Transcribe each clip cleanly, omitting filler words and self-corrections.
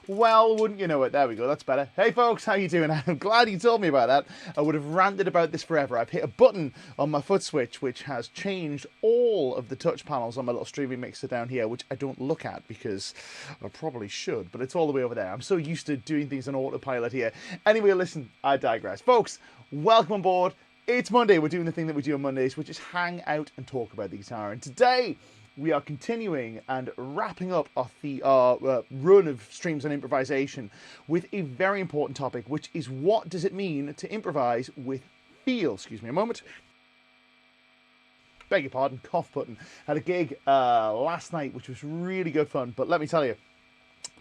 Well, wouldn't you know it? There we go. That's better. Hey, folks, how you doing? I'm glad you told me about that. I would have ranted about this forever. I've hit a button on my foot switch, which has changed all of the touch panels on my little streaming mixer down here, which I don't look at because I probably should, but it's all the way over there. I'm so used to doing things on autopilot here. Anyway, listen, I digress. Folks, welcome on board. It's Monday. We're doing the thing that we do on Mondays, which is hang out and talk about the guitar. And today, we are continuing and wrapping up our run of streams on improvisation with a very important topic, which is what does it mean to improvise with feel? Excuse me a moment. Beg your pardon, cough button. Had a gig last night, which was really good fun, but let me tell you,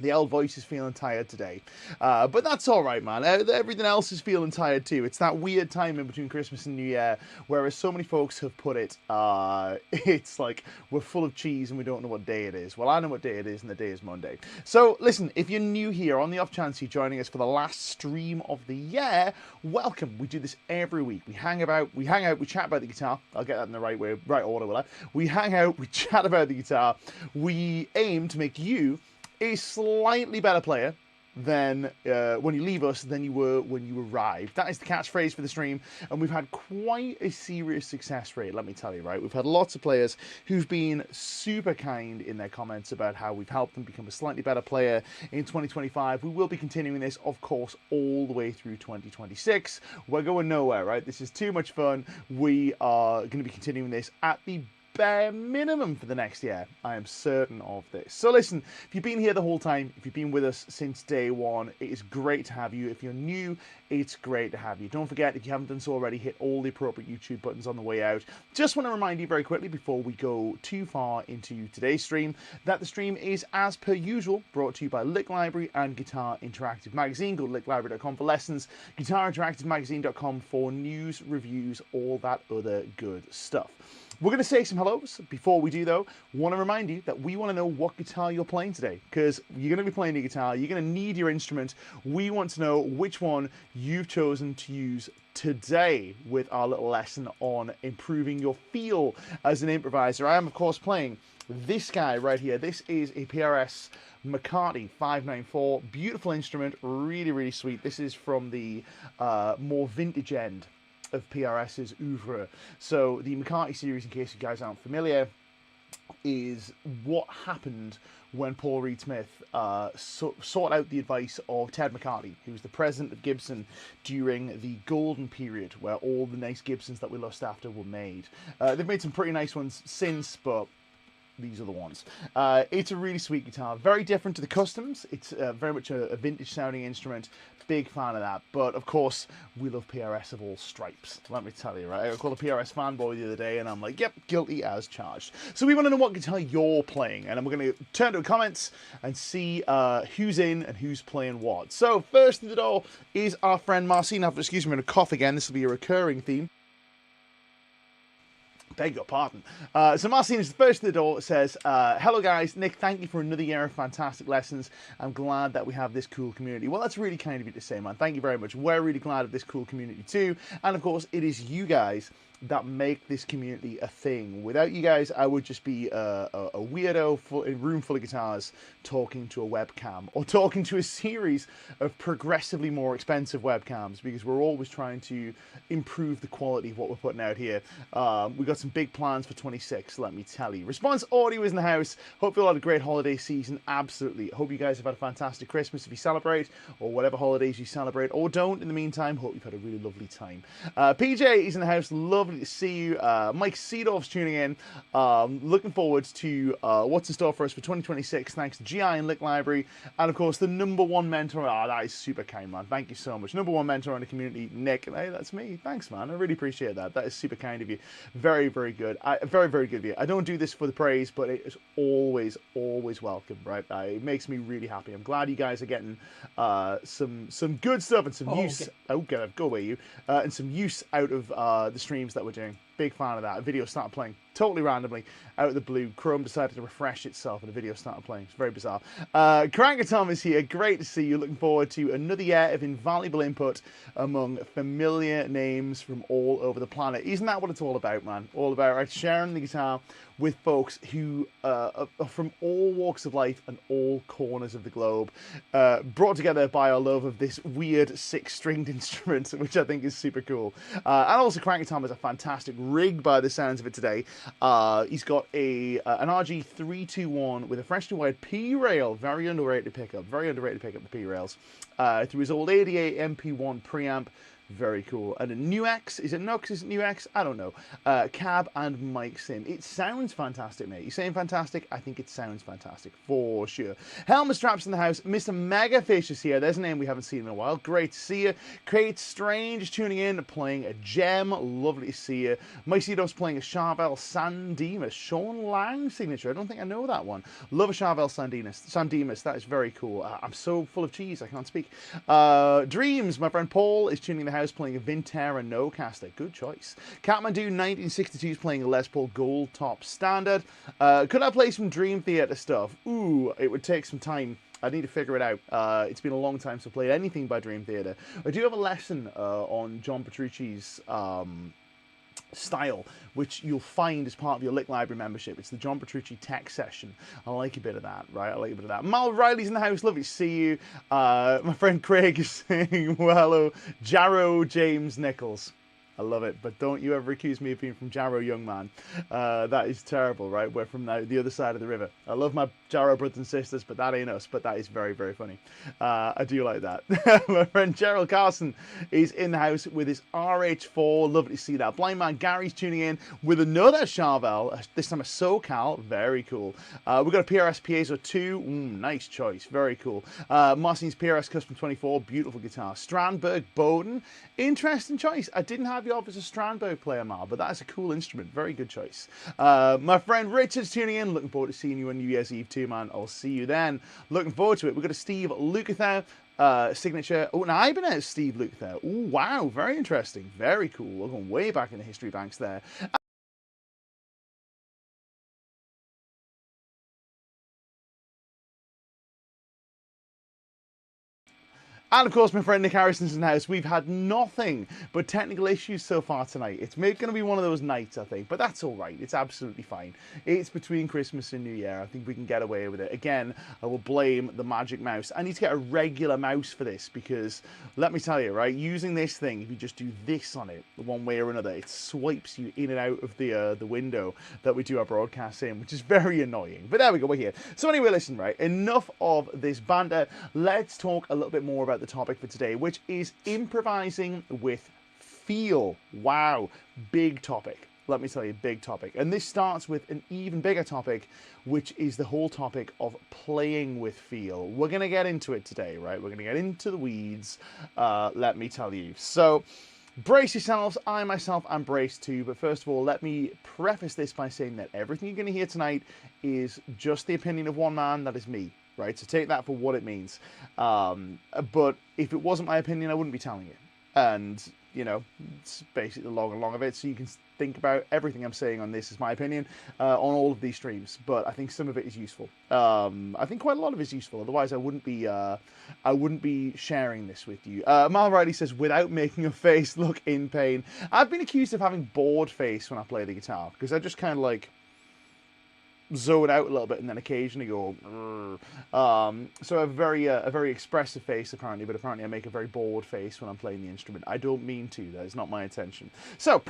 the old voice is feeling tired today. But that's all right, man. Everything else is feeling tired too. It's that weird time in between Christmas and New Year, whereas so many folks have put it, it's like we're full of cheese and we don't know what day it is. Well, I know what day it is, and the day is Monday. So listen, if you're new here, on the off chance you're joining us for the last stream of the year, welcome. We do this every week. We hang out, we chat about the guitar. I'll get that in the right order, will I? We hang out, we chat about the guitar. We aim to make you a slightly better player than when you leave us than you were when you arrived. That is the catchphrase for the stream, and we've had quite a serious success rate, let me tell you, right? We've had lots of players who've been super kind in their comments about how we've helped them become a slightly better player in 2025. We will be continuing this, of course, all the way through 2026. We're going nowhere, right? This is too much fun. We are going to be continuing this at the bare minimum for the next year. I am certain of this. So listen, if you've been here the whole time, if you've been with us since day one, it is great to have you. If you're new, it's great to have you. Don't forget, if you haven't done so already, hit all the appropriate YouTube buttons on the way out. Just want to remind you very quickly before we go too far into today's stream that the stream is, as per usual, brought to you by Lick Library and Guitar Interactive Magazine. Go to licklibrary.com for lessons, guitarinteractivemagazine.com for news, reviews, all that other good stuff. We're going to say some hellos. Before we do, though, want to remind you that we want to know what guitar you're playing today, because you're going to be playing your guitar, you're going to need your instrument. We want to know which one you've chosen to use today with our little lesson on improving your feel as an improviser. I am, of course, playing this guy right here. This is a PRS McCartney 594. Beautiful instrument, really, really sweet. This is from the more vintage end of PRS's oeuvre. So the McCartney series, in case you guys aren't familiar, is what happened when Paul Reed Smith sought out the advice of Ted McCartney, who was the president of Gibson during the golden period where all the nice Gibsons that we lust after were made. They've made some pretty nice ones since, but these are the ones. It's a really sweet guitar, very different to the customs. It's very much a vintage sounding instrument. Big fan of that. But of course, we love PRS of all stripes. Let me tell you, right? I called a PRS fanboy the other day, and I'm like, yep, guilty as charged. So we want to know what guitar you're playing, and we're going to turn to the comments and see who's in and who's playing what. So first through the door is our friend Marcin. Now, excuse me, I'm going to cough again. This will be a recurring theme. Beg your pardon. So Marcin is the first to the door. Says, hello guys, Nick, thank you for another year of fantastic lessons. I'm glad that we have this cool community. Well, that's really kind of you to say, man. Thank you very much. We're really glad of this cool community too. And of course, it is you guys that make this community a thing. Without you guys, I would just be a weirdo in a room full of guitars talking to a webcam, or talking to a series of progressively more expensive webcams, because we're always trying to improve the quality of what we're putting out here. We've got some big plans for 26, let me tell you. Response audio is in the house. Hope you all had a great holiday season. Absolutely. Hope you guys have had a fantastic Christmas if you celebrate, or whatever holidays you celebrate, or don't in the meantime. Hope you've had a really lovely time. PJ is in the house. Lovely to see you. Mike Seedorf's tuning in. Looking forward to what's in store for us for 2026, thanks to GI and Lick Library, and of course the #1 mentor. That is super kind, man. Thank you so much. #1 mentor in the community, Nick. Hey, that's me. Thanks, man. I really appreciate that. That is super kind of you. Very, very good. Very, very good of you. I don't do this for the praise, but it is always, always welcome, right? It makes me really happy. I'm glad you guys are getting some good stuff and some use. Okay. Oh, go away, you. And some use out of the streams that we're doing. Big fan of that. A video started playing totally randomly out of the blue. Chrome decided to refresh itself and the video started playing. It's very bizarre. Cranker Tom is here. Great to see you. Looking forward to another year of invaluable input among familiar names from all over the planet. Isn't that what it's all about, man? All about, right, sharing the guitar with folks who are from all walks of life and all corners of the globe, brought together by our love of this weird six-stringed instrument, which I think is super cool. And also, Cranky Tom has a fantastic rig by the sounds of it today. He's got an RG321 with a freshly wired P-rail, very underrated pickup, the P-rails, through his old 88 MP1 preamp. Very cool. And a Nuix, is it Nux, is it Nuix? I don't know. Cab and mic sim. It sounds fantastic, mate. You're saying fantastic? I think it sounds fantastic, for sure. Helmet Straps in the house. Mr. Megafish is here. There's a name we haven't seen in a while. Great to see you. Kate Strange tuning in, playing a gem. Lovely to see you. Micey Duff's playing a Charvel Sandemus. Sean Lang signature. I don't think I know that one. Love a Charvel Sandemus. That is very cool. I'm so full of cheese, I can't speak. Dreams, my friend Paul is tuning in the house playing a Vintera Nocaster. Good choice. Catmandu 1962 is playing a Les Paul Gold Top Standard. Could I play some Dream Theater stuff? Ooh, it would take some time. I need to figure it out. It's been a long time since I played anything by Dream Theater. I do have a lesson on John Petrucci's style, which you'll find as part of your Lick Library membership. It's the John Petrucci Tech Session. I like a bit of that, right? I like a bit of that. Mal Riley's in the house. Lovely to see you. My friend Craig is saying, well, hello, Jarrow James Nichols. I love it, but don't you ever accuse me of being from Jarrow, young man. That is terrible, right? We're from the other side of the river. I love my Jarrow brothers and sisters, but that ain't us. But that is very, very funny. I do like that. My friend Gerald Carson is in the house with his RH4. Lovely to see that. Blind Man Gary's tuning in with another Charvel, this time a SoCal. Very cool. We've got a PRS Piezo 2. Nice choice. Very cool. Marcin's PRS Custom 24. Beautiful guitar. Strandberg Bowden. Interesting choice. I didn't have you up as a Strandberg player, Mar, but that's a cool instrument. Very good choice. My friend Richard's tuning in. Looking forward to seeing you on New Year's Eve too, man. I'll see you then. Looking forward to it. We've got a Steve Lukather signature. Oh, an Ibanez Steve Lukather. Oh, wow. Very interesting. Very cool. We're going way back in the history banks there. And of course, my friend Nick Harrison's in the house. We've had nothing but technical issues so far tonight. It's going to be one of those nights, I think, but that's all right. It's absolutely fine. It's between Christmas and New Year. I think we can get away with it. Again, I will blame the magic mouse. I need to get a regular mouse for this because, let me tell you, right, using this thing, if you just do this on it one way or another, it swipes you in and out of the window that we do our broadcasts in, which is very annoying. But there we go, we're here. So anyway, listen, right, enough of this banter. Let's talk a little bit more about the topic for today, which is improvising with feel. Wow, big topic. Let me tell you, big topic. And this starts with an even bigger topic, which is the whole topic of playing with feel. We're going to get into it today, right? We're going to get into the weeds, let me tell you. So brace yourselves. I myself am braced too. But first of all, let me preface this by saying that everything you're going to hear tonight is just the opinion of one man, that is me. Right, so take that for what it means. But if it wasn't my opinion, I wouldn't be telling you. And, you know, it's basically the long and long of it. So you can think about everything I'm saying on this is my opinion on all of these streams. But I think some of it is useful. I think quite a lot of it is useful. Otherwise, I wouldn't be sharing this with you. Mal Riley says, without making a face look in pain. I've been accused of having bored face when I play the guitar because I just kind of like zone out a little bit and then occasionally go so I have a very expressive face apparently, but apparently I make a very bored face when I'm playing the instrument. I don't mean to. That is not my intention. So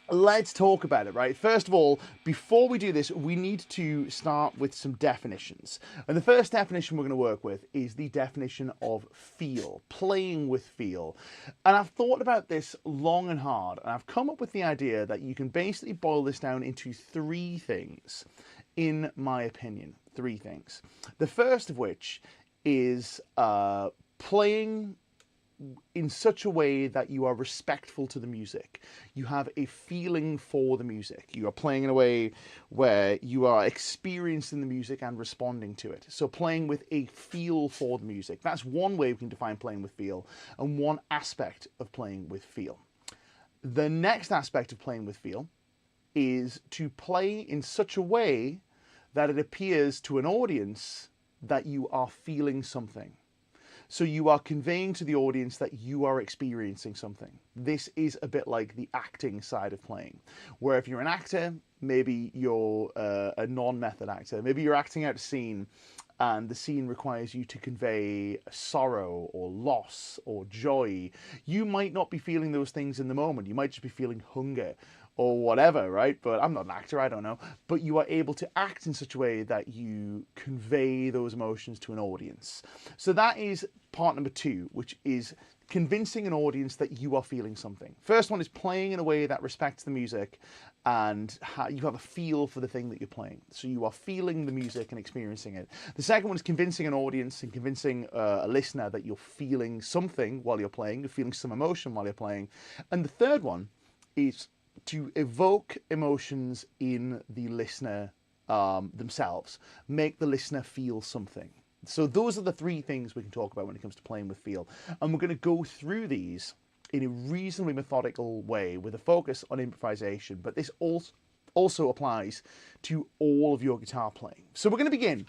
let's talk about it, right? First of all, before we do this, we need to start with some definitions. And the first definition we're going to work with is the definition of feel, playing with feel. And I've thought about this long and hard, and I've come up with the idea that you can basically boil this down into three things, in my opinion. Three things. The first of which is playing in such a way that you are respectful to the music. You have a feeling for the music. You are playing in a way where you are experiencing the music and responding to it. So playing with a feel for the music. That's one way we can define playing with feel, and one aspect of playing with feel. The next aspect of playing with feel is to play in such a way that it appears to an audience that you are feeling something. So you are conveying to the audience that you are experiencing something. This is a bit like the acting side of playing, where if you're an actor, maybe you're a non-method actor, maybe you're acting out a scene and the scene requires you to convey sorrow or loss or joy. You might not be feeling those things in the moment. You might just be feeling hunger or whatever, right? But I'm not an actor, I don't know. But you are able to act in such a way that you convey those emotions to an audience. So that is part number 2, which is convincing an audience that you are feeling something. First one is playing in a way that respects the music and you have a feel for the thing that you're playing. So you are feeling the music and experiencing it. The second one is convincing an audience and convincing a listener that you're feeling something while you're playing, you're feeling some emotion while you're playing. And the third one is to evoke emotions in the listener themselves, make the listener feel something. So those are the 3 things we can talk about when it comes to playing with feel. And we're going to go through these in a reasonably methodical way with a focus on improvisation, but this also applies to all of your guitar playing. So we're going to begin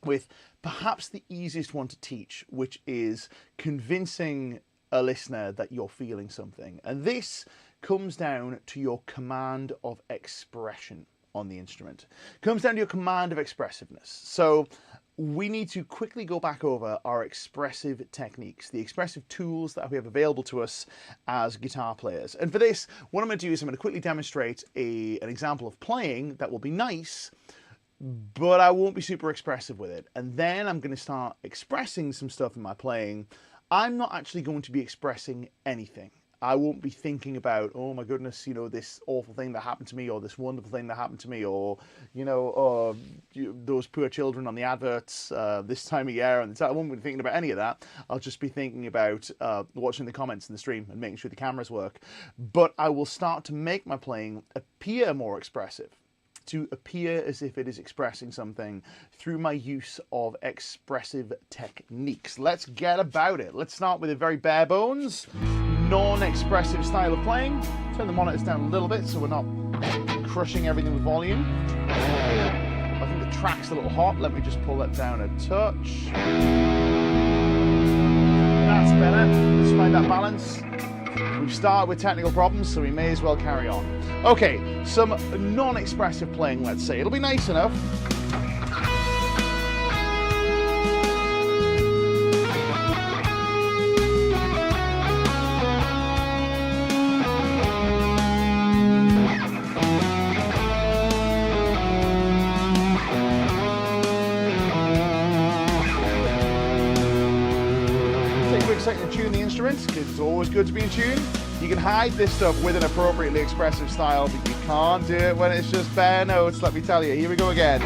with perhaps the easiest one to teach, which is convincing a listener that you're feeling something. And this comes down to your command of expression on the instrument. Comes down to your command of expressiveness. So we need to quickly go back over our expressive techniques, the expressive tools that we have available to us as guitar players. And for this, what I'm going to do is I'm going to quickly demonstrate an example of playing that will be nice, but I won't be super expressive with it. And then I'm going to start expressing some stuff in my playing. I'm not actually going to be expressing anything. I won't be thinking about, oh my goodness, you know, this awful thing that happened to me, or this wonderful thing that happened to me, or, you know, those poor children on the adverts this time of year. And I won't be thinking about any of that. I'll just be thinking about watching the comments in the stream and making sure the cameras work. But I will start to make my playing appear more expressive, to appear as if it is expressing something through my use of expressive techniques. Let's get about it. Let's start with a very bare bones, non-expressive style of playing. Turn the monitors down a little bit so we're not crushing everything with volume. I think the track's a little hot. Let me just pull that down a touch. That's better. Let's find that balance. We've started with technical problems, so we may as well carry on. Okay, some non-expressive playing, let's say. It'll be nice enough. Take a quick second to tune the instruments, because it's always good to be in tune. You can hide this stuff with an appropriately expressive style, but you can't do it when it's just bare notes, let me tell you. Here we go again.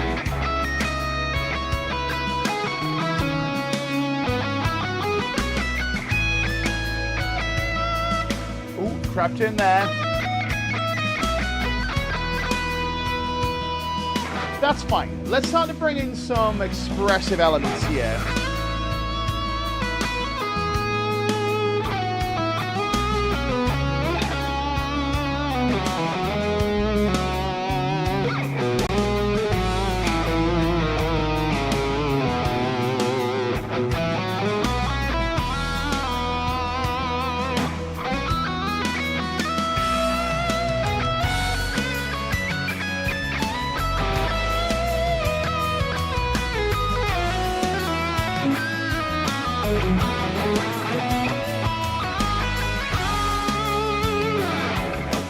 Ooh, crept in there. That's fine. Let's start to bring in some expressive elements here.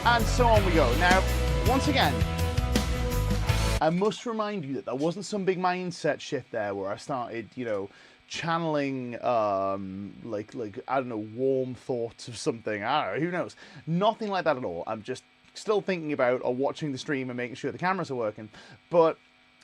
And so on we go. Now, once again, I must remind you that there wasn't some big mindset shift there where I started, you know, channeling like I don't know, warm thoughts of something. I don't know, who knows? Nothing like that at all. I'm just still thinking about or watching the stream and making sure the cameras are working. But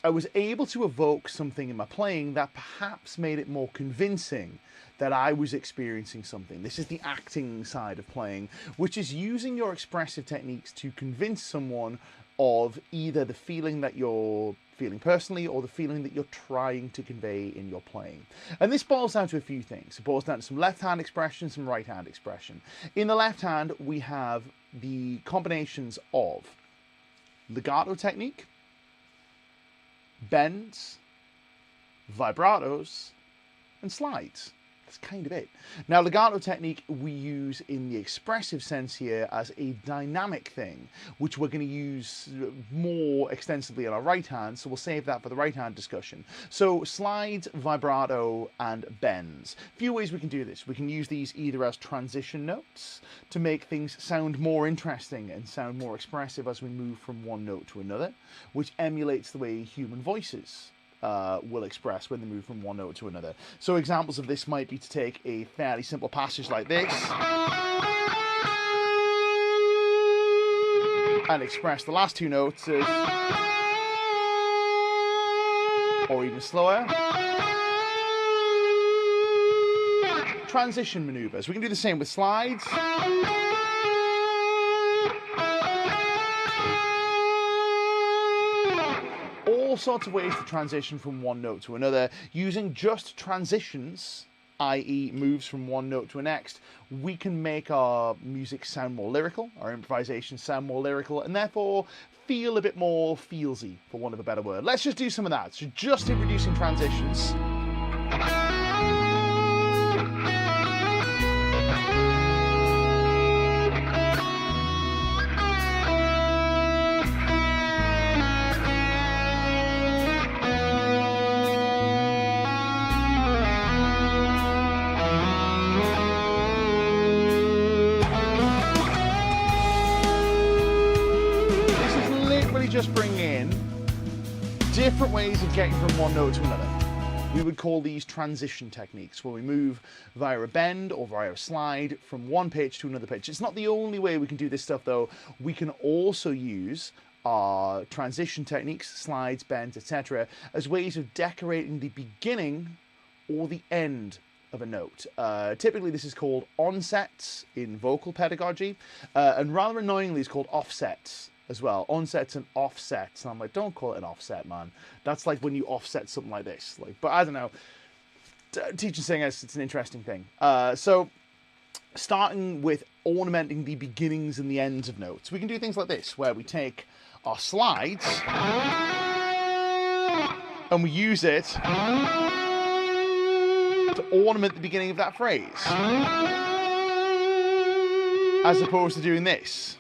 I was able to evoke something in my playing that perhaps made it more convincing that I was experiencing something. This is the acting side of playing, which is using your expressive techniques to convince someone of either the feeling that you're feeling personally or the feeling that you're trying to convey in your playing. And this boils down to a few things. It boils down to some left hand expression, some right hand expression. In the left hand, we have the combinations of legato technique, bends, vibratos, and slides. That's kind of it. Now, legato technique we use in the expressive sense here as a dynamic thing, which we're going to use more extensively on our right hand, so we'll save that for the right hand discussion. So slides, vibrato, and bends. A few ways we can do this. We can use these either as transition notes to make things sound more interesting and sound more expressive as we move from one note to another, which emulates the way human voices will express when they move from one note to another. So examples of this might be to take a fairly simple passage like this and express the last two notes as, or even slower. Transition maneuvers. We can do the same with slides. All sorts of ways to transition from one note to another using just transitions, i.e. moves from one note to the next. We can make our music sound more lyrical, our improvisations sound more lyrical, and therefore feel a bit more feelsy, for want of a better word. Let's just do some of that. So just introducing transitions. Just bring in different ways of getting from one note to another. We would call these transition techniques, where we move via a bend or via a slide from one pitch to another pitch. It's not the only way we can do this stuff, though. We can also use our transition techniques, slides, bends, etc., as ways of decorating the beginning or the end of a note. Typically this is called onsets in vocal pedagogy, and rather annoyingly it's called offsets as well. Onsets and offsets. And I'm like, don't call it an offset, man. That's like when you offset something like this. Like, but I don't know. Teaching singers, it's an interesting thing. So starting with ornamenting the beginnings and the ends of notes, we can do things like this, where we take our slides and we use it to ornament the beginning of that phrase, as opposed to doing this.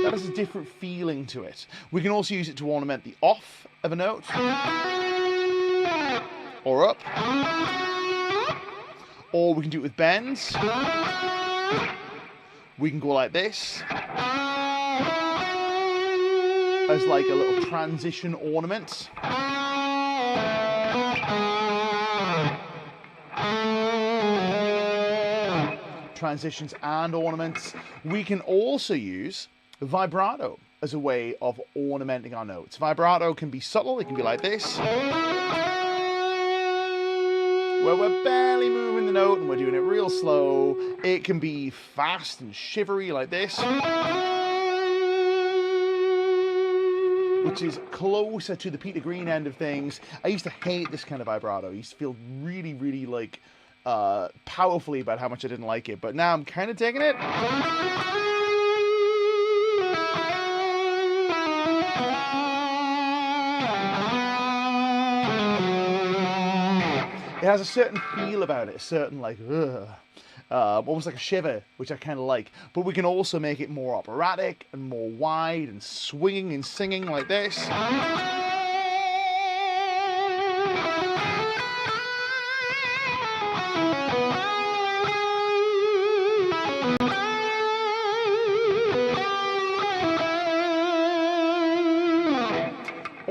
That has a different feeling to it. We can also use it to ornament the off of a note, or up, or we can do it with bends. We can go like this, as like a little transition ornament. Transitions and ornaments. We can also use vibrato as a way of ornamenting our notes. Vibrato can be subtle. It can be like this, where we're barely moving the note and we're doing it real slow. It can be fast and shivery like this, which is closer to the Peter Green end of things. I used to hate this kind of vibrato. I used to feel really, really like powerfully about how much I didn't like it, but now I'm kind of digging it. It has a certain feel about it, a certain like, almost like a shiver, which I kind of like. But we can also make it more operatic and more wide and swinging and singing like this.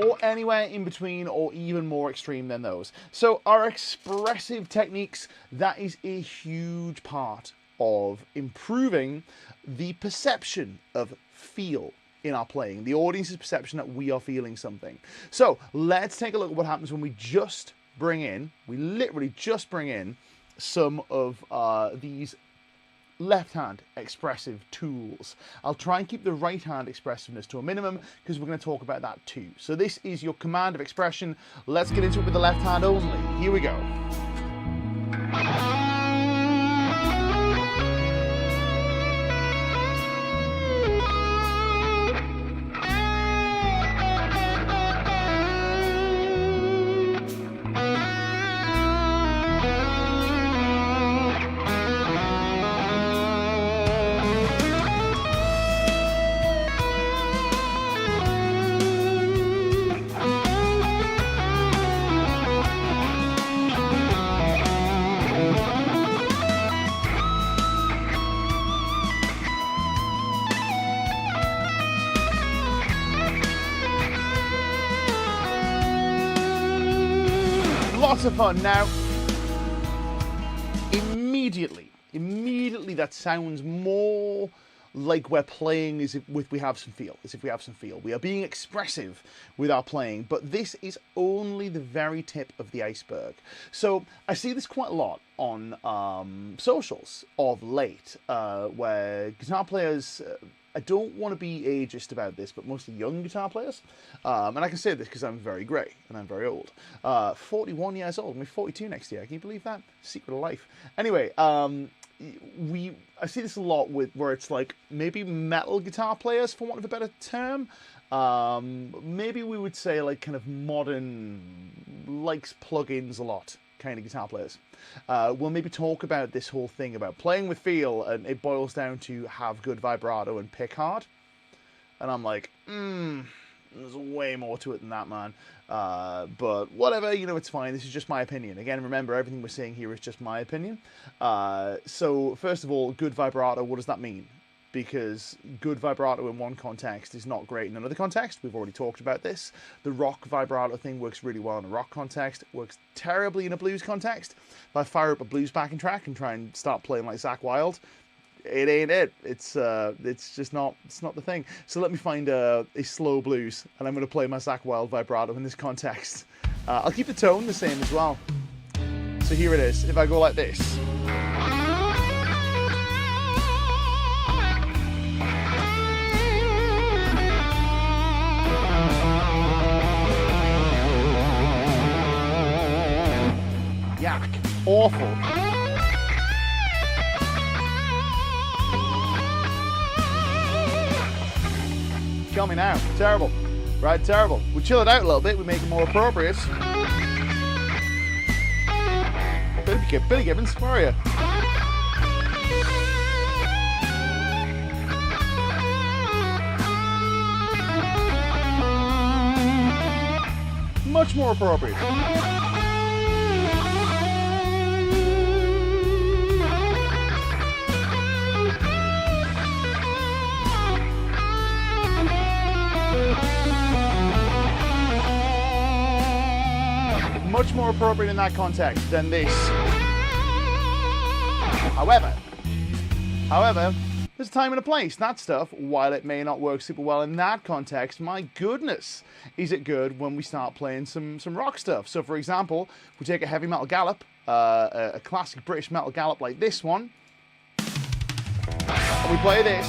Or anywhere in between, or even more extreme than those. So our expressive techniques, that is a huge part of improving the perception of feel in our playing, the audience's perception that we are feeling something. So let's take a look at what happens when we just bring in, we literally just bring in some of these left hand expressive tools. I'll try and keep the right hand expressiveness to a minimum because we're going to talk about that too. So this is your command of expression. Let's get into it with the left hand only. Here we go. Lots of fun. Now, immediately that sounds more like we're playing as if we have some feel, We are being expressive with our playing, but this is only the very tip of the iceberg. So I see this quite a lot on socials of late, where guitar players, I don't want to be ageist about this, but mostly young guitar players, and I can say this because I'm very grey and I'm very old, 41 years old, I'm 42 next year, can you believe that? Secret of life. Anyway, I see this a lot where it's like maybe metal guitar players, for want of a better term, maybe we would say like kind of modern, likes plugins a lot kind of guitar players. We'll maybe talk about this whole thing about playing with feel, and it boils down to have good vibrato and pick hard. And I'm like, there's way more to it than that, man. But whatever, it's fine. This is just my opinion. Again, remember, everything we're saying here is just my opinion. So first of all, good vibrato, what does that mean? Because good vibrato in one context is not great in another context. We've already talked about this. The rock vibrato thing works really well in a rock context. It works terribly in a blues context. If I fire up a blues backing track and try and start playing like Zakk Wylde, it ain't it. It's just not. It's not the thing. So let me find a slow blues, and I'm going to play my Zakk Wylde vibrato in this context. I'll keep the tone the same as well. So here it is. If I go like this. Yak. Awful. Kill me now. Terrible. Right, terrible. We chill it out a little bit. We make it more appropriate. Billy Gibbons, where are you? Much more appropriate. Much more appropriate in that context than this. However, there's a time and a place. That stuff, while it may not work super well in that context, my goodness, is it good when we start playing some rock stuff. So for example, we take a heavy metal gallop, a classic British metal gallop like this one, and we play this.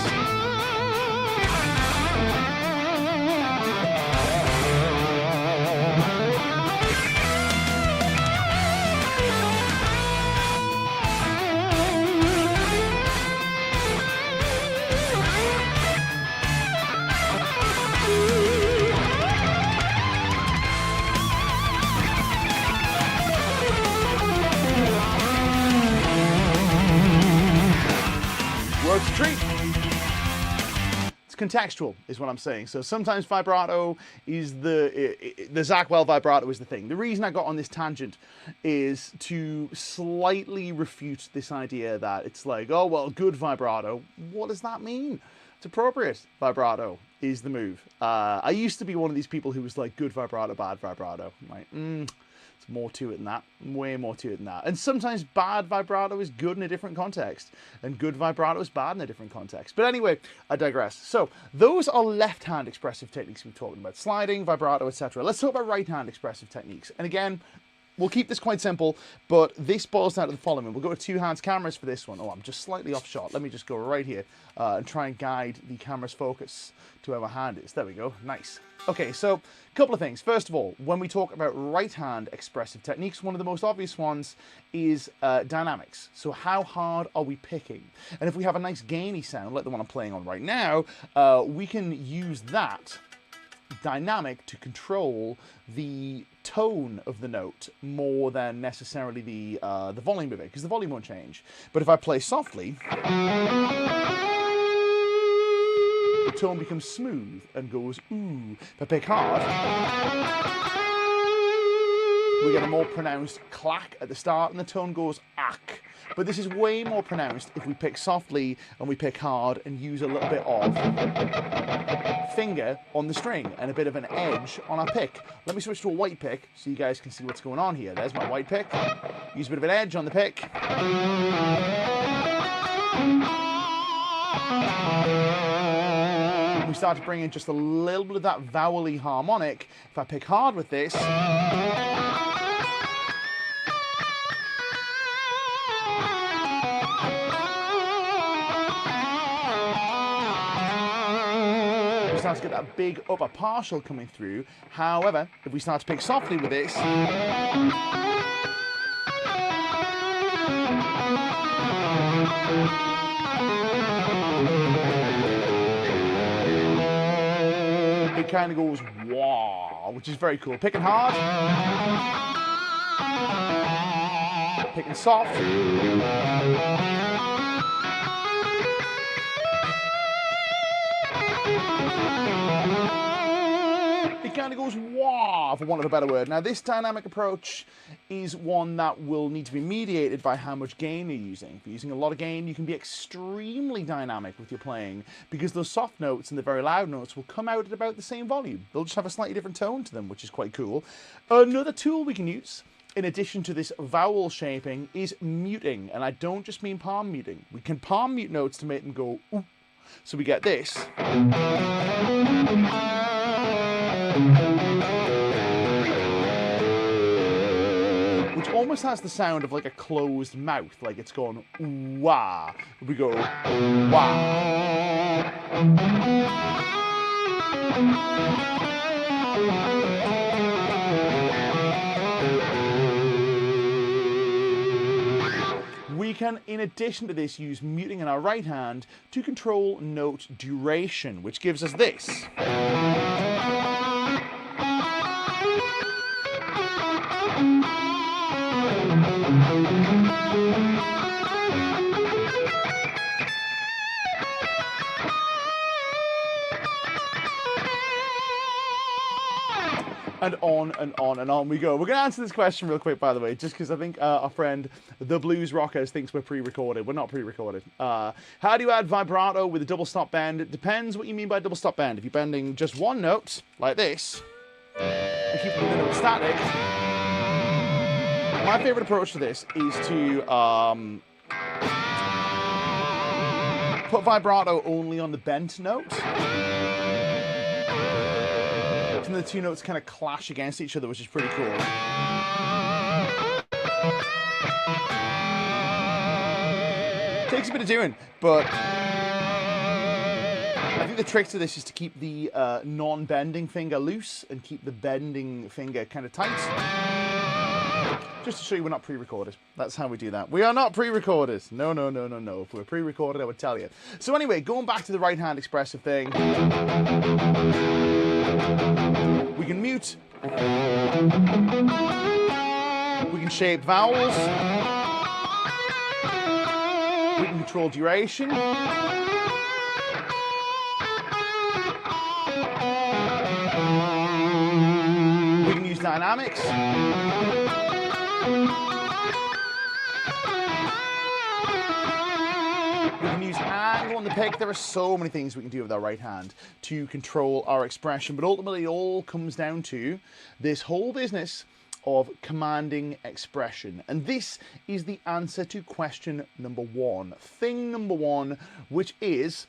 Works a treat. It's contextual, is what I'm saying. So sometimes vibrato is the Zakk Wylde vibrato is the thing. The reason I got on this tangent is to slightly refute this idea that it's like, oh well, good vibrato. What does that mean? It's appropriate vibrato is the move. I used to be one of these people who was like, good vibrato, bad vibrato. I'm like, it's more to it than that. Way more to it than that. And sometimes bad vibrato is good in a different context, and good vibrato is bad in a different context. But anyway, I digress. So those are left-hand expressive techniques we're talking about. Sliding, vibrato, etc. Let's talk about right-hand expressive techniques. And again, we'll keep this quite simple, but this boils down to the following. We'll go to 2 hands cameras for this one. Oh, I'm just slightly off shot. Let me just go right here and try and guide the camera's focus to where my hand is. There we go. Nice. Okay, so a couple of things. First of all, when we talk about right hand expressive techniques, one of the most obvious ones is dynamics. So how hard are we picking? And if we have a nice gainy sound, like the one I'm playing on right now, we can use that dynamic to control the tone of the note more than necessarily the volume of it, because the volume won't change. But if I play softly, the tone becomes smooth and goes ooh. If I pick hard, we get a more pronounced clack at the start and the tone goes ack. But this is way more pronounced if we pick softly and we pick hard and use a little bit of finger on the string and a bit of an edge on our pick. Let me switch to a white pick so you guys can see what's going on here. There's my white pick. Use a bit of an edge on the pick. We start to bring in just a little bit of that vowel-y harmonic. If I pick hard with this, we start to get that big upper partial coming through. However, if we start to pick softly with this, it kind of goes wah, which is very cool. Picking hard, picking soft. It kind of goes wah, for want of a better word. Now, this dynamic approach is one that will need to be mediated by how much gain you're using. If you're using a lot of gain, you can be extremely dynamic with your playing, because those soft notes and the very loud notes will come out at about the same volume. They'll just have a slightly different tone to them, which is quite cool. Another tool we can use, in addition to this vowel shaping, is muting. And I don't just mean palm muting. We can palm mute notes to make them go ooh. So we get this. Which almost has the sound of like a closed mouth, like it's going wah. We go wah. We can, in addition to this, use muting in our right hand to control note duration, which gives us this. And on and on and on we go. We're going to answer this question real quick, by the way, just because I think our friend, the Blues Rockers, thinks we're pre-recorded. We're not pre-recorded. How do you add vibrato with a double stop bend? It depends what you mean by double stop bend. If you're bending just one note, like this, and keeping the note static, my favorite approach to this is to put vibrato only on the bent note. And the two notes kind of clash against each other, which is pretty cool. Takes a bit of doing, but I think the trick to this is to keep the non-bending finger loose and keep the bending finger kind of tight. Just to show you we're not pre-recorded. That's how we do that. We are not pre-recorded. No, no, no, no, no. If we were pre-recorded, I would tell you. So anyway, going back to the right hand expressive thing. We can mute. We can shape vowels. We can control duration. We can use dynamics. We can use angle on the pick. There are so many things we can do with our right hand to control our expression, but ultimately it all comes down to this whole business of commanding expression. And this is the answer to question number one. Thing number one, which is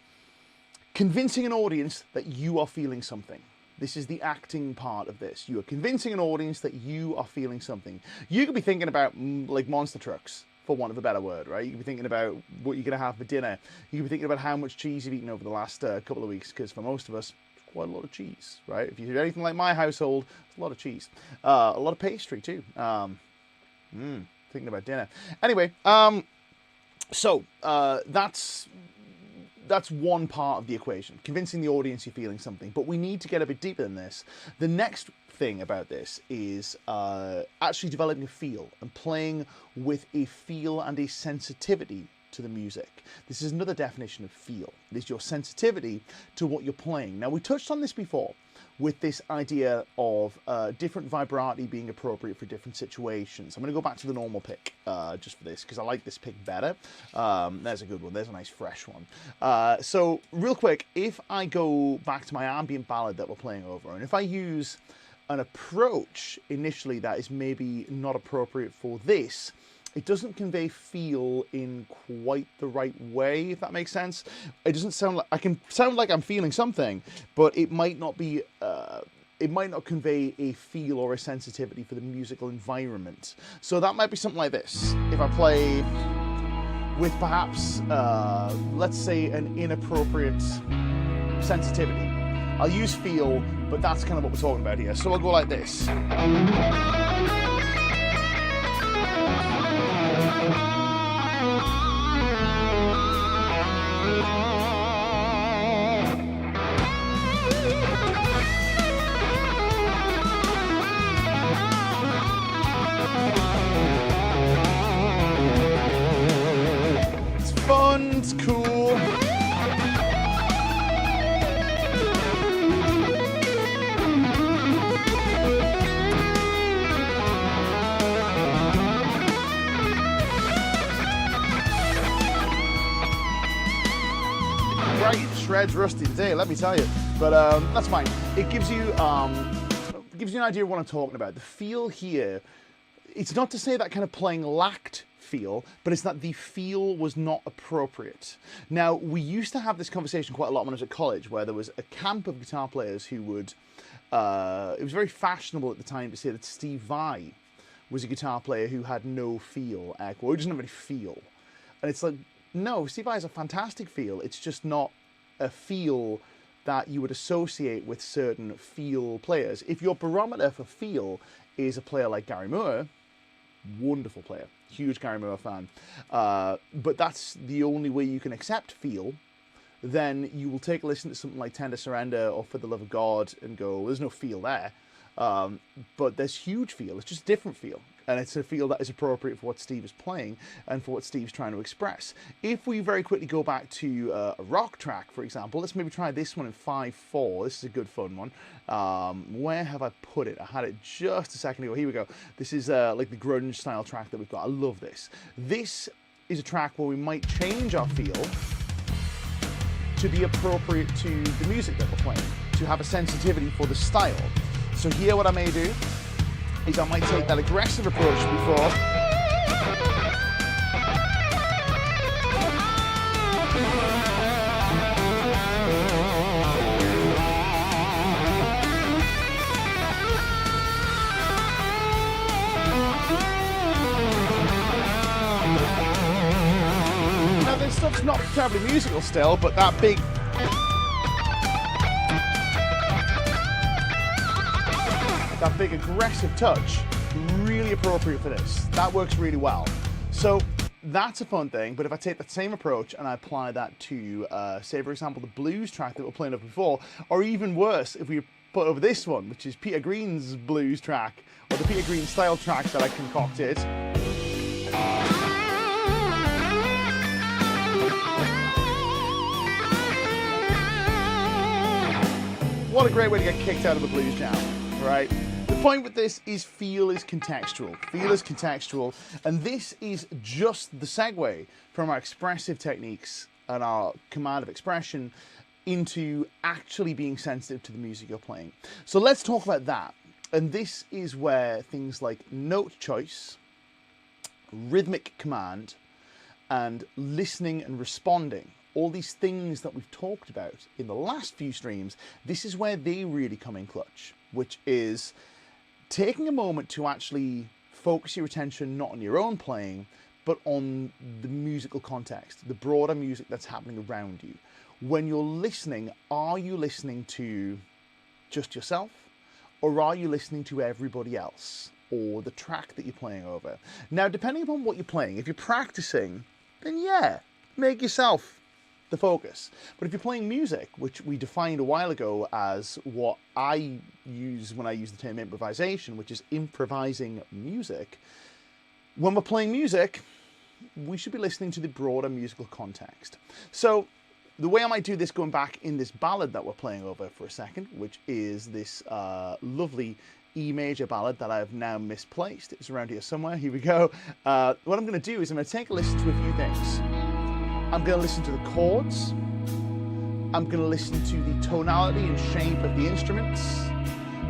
convincing an audience that you are feeling something. This is the acting part of this. You are convincing an audience that you are feeling something. You could be thinking about like monster trucks, for want of a better word, right? You could be thinking about what you're going to have for dinner. You could be thinking about how much cheese you've eaten over the last couple of weeks, because for most of us, it's quite a lot of cheese, right? If you're anything like my household, it's a lot of cheese. A lot of pastry too. Thinking about dinner. Anyway, so that's one part of the equation, convincing the audience you're feeling something. But we need to get a bit deeper than this. The next thing about this is actually developing a feel and playing with a feel and a sensitivity to the music. This is another definition of feel. It is your sensitivity to what you're playing. Now, we touched on this before with this idea of different vibrati being appropriate for different situations. I'm going to go back to the normal pick just for this, because I like this pick better. There's a good one. There's a nice fresh one. So real quick, if I go back to my ambient ballad that we're playing over, and if I use an approach initially that is maybe not appropriate for this, it doesn't convey feel in quite the right way, if that makes sense. It doesn't sound like, I can sound like I'm feeling something, but it might not be, it might not convey a feel or a sensitivity for the musical environment. So that might be something like this. If I play with perhaps, let's say, an inappropriate sensitivity, I'll use feel, but that's kind of what we're talking about here. So I'll go like this. It's fun, it's cool. Shred's rusty today, let me tell you, but that's fine. It gives you an idea of what I'm talking about. The feel here, it's not to say that kind of playing lacked feel, but it's that the feel was not appropriate. Now, we used to have this conversation quite a lot when I was at college, where there was a camp of guitar players who would, it was very fashionable at the time to say that Steve Vai was a guitar player who had no feel, who doesn't have any feel. And it's like, no, Steve Vai has a fantastic feel, it's just not a feel that you would associate with certain feel players. If your barometer for feel is a player like Gary Moore, wonderful player, huge Gary Moore fan, but that's the only way you can accept feel, then you will take a listen to something like Tender Surrender or For the Love of God and go, there's no feel there. But there's huge feel, it's just different feel. And it's a feel that is appropriate for what Steve is playing and for what Steve's trying to express. If we very quickly go back to a rock track, for example, let's maybe try this one in 5/4. This is a good fun one. Where have I put it? I had it just a second ago. Here we go. This is like the grunge style track that we've got. I love this. This is a track where we might change our feel to be appropriate to the music that we're playing, to have a sensitivity for the style. So here what I may do is I might take that aggressive approach before. Now this stuff's not terribly musical still, but that big aggressive touch, really appropriate for this. That works really well. So that's a fun thing, but if I take that same approach and I apply that to, say for example, the blues track that we're playing over before, or even worse, if we put over this one, which is Peter Green's blues track, or the Peter Green style track that I concocted. What a great way to get kicked out of a blues jam, right? The point with this is feel is contextual. Feel is contextual, and this is just the segue from our expressive techniques and our command of expression into actually being sensitive to the music you're playing. So let's talk about that. And this is where things like note choice, rhythmic command, and listening and responding all these things that we've talked about in the last few streams, this is where they really come in clutch, which is taking a moment to actually focus your attention not on your own playing, but on the musical context, the broader music that's happening around you. When you're listening, are you listening to just yourself, or are you listening to everybody else, or the track that you're playing over? Now, depending upon what you're playing, if you're practicing, then yeah, make yourself the focus. But if you're playing music, which we defined a while ago as what I use when I use the term improvisation, which is improvising music, when we're playing music, we should be listening to the broader musical context. So the way I might do this, going back in this ballad that we're playing over for a second, which is this lovely E major ballad that I've now misplaced. It's around here somewhere. Here we go. What I'm going to do is I'm going to take a listen to a few things. I'm going to listen to the chords. I'm going to listen to the tonality and shape of the instruments.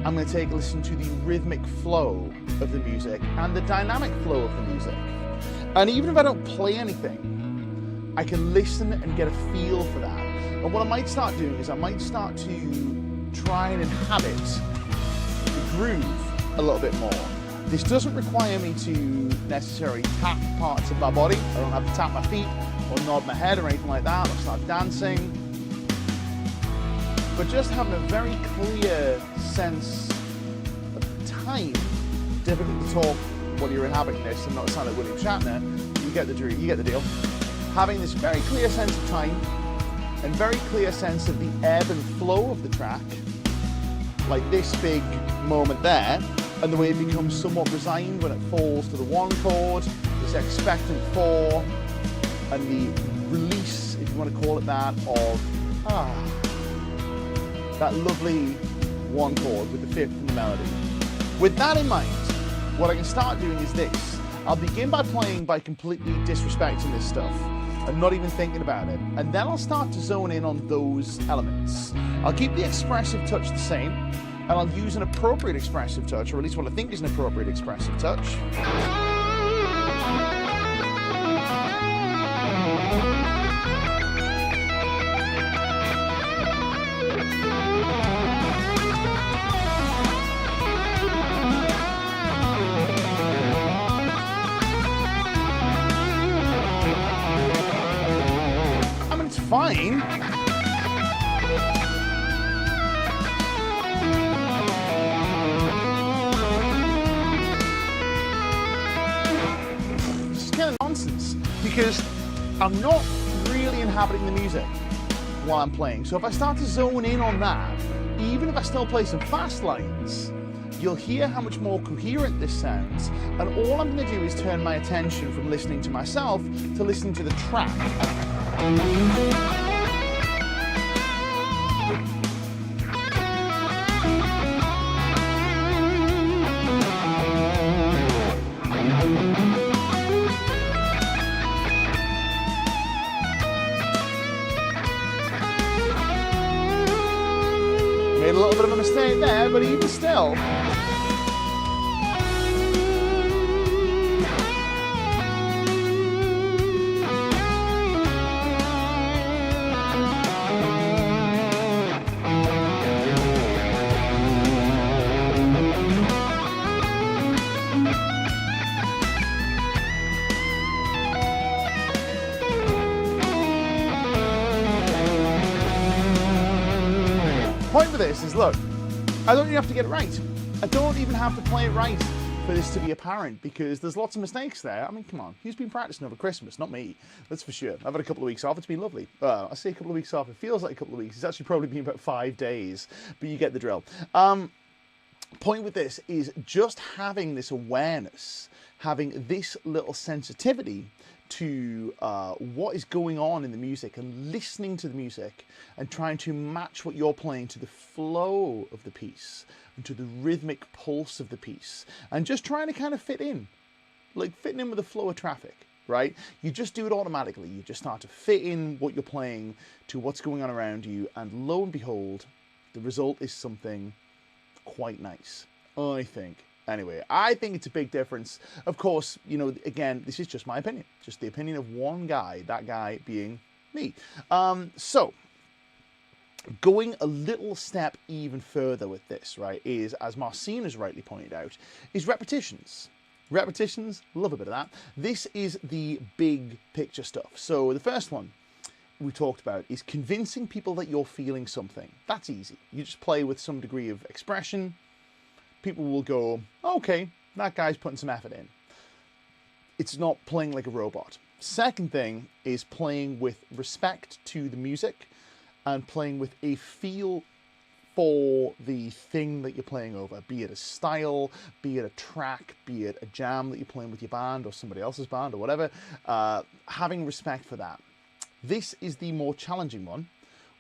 I'm going to take a listen to the rhythmic flow of the music and the dynamic flow of the music. And even if I don't play anything, I can listen and get a feel for that. And what I might start doing is I might start to try and inhabit the groove a little bit more. This doesn't require me to necessarily tap parts of my body. I don't have to tap my feet or nod my head or anything like that, or start dancing. But just having a very clear sense of time. Difficult to talk while you're inhabiting this and not sound like William Shatner. You get the deal. Having this very clear sense of time and very clear sense of the ebb and flow of the track, like this big moment there, and the way it becomes somewhat resigned when it falls to the one chord, this expectant four, and the release, if you want to call it that, of that lovely one chord with the fifth in the melody. With that in mind, what I can start doing is this. I'll begin by playing by completely disrespecting this stuff and not even thinking about it. And then I'll start to zone in on those elements. I'll keep the expressive touch the same, and I'll use an appropriate expressive touch, or at least what I think is an appropriate expressive touch. I mean, it's fine. Nonsense, because I'm not really inhabiting the music while I'm playing. So if I start to zone in on that, even if I still play some fast lines, you'll hear how much more coherent this sounds. And all I'm going to do is turn my attention from listening to myself to listening to the track. Made a little bit of a mistake there, but even still. Point for this is, look, I don't even have to get it right. I don't even have to play it right for this to be apparent, because there's lots of mistakes there. I mean, come on, who's been practicing over Christmas? Not me, that's for sure. I've had a couple of weeks off, it's been lovely. I say a couple of weeks off, it feels like a couple of weeks. It's actually probably been about 5 days, but you get the drill. Point with this is just having this awareness, having this little sensitivity to what is going on in the music, and listening to the music and trying to match what you're playing to the flow of the piece and to the rhythmic pulse of the piece, and just trying to kind of fit in, like fitting in with the flow of traffic, right? You just do it automatically. You just start to fit in what you're playing to what's going on around you, and lo and behold, the result is something quite nice, I think. Anyway, I think it's a big difference. Of course, you know, again, this is just my opinion. Just the opinion of one guy, that guy being me. So, going a little step even further with this, right, is, as Marcin has rightly pointed out, is repetitions. Repetitions, love a bit of that. This is the big picture stuff. So the first one we talked about is convincing people that you're feeling something. That's easy. You just play with some degree of expression. People will go, okay, that guy's putting some effort in. It's not playing like a robot. Second thing is playing with respect to the music and playing with a feel for the thing that you're playing over, be it a style, be it a track, be it a jam that you're playing with your band or somebody else's band or whatever, having respect for that. This is the more challenging one,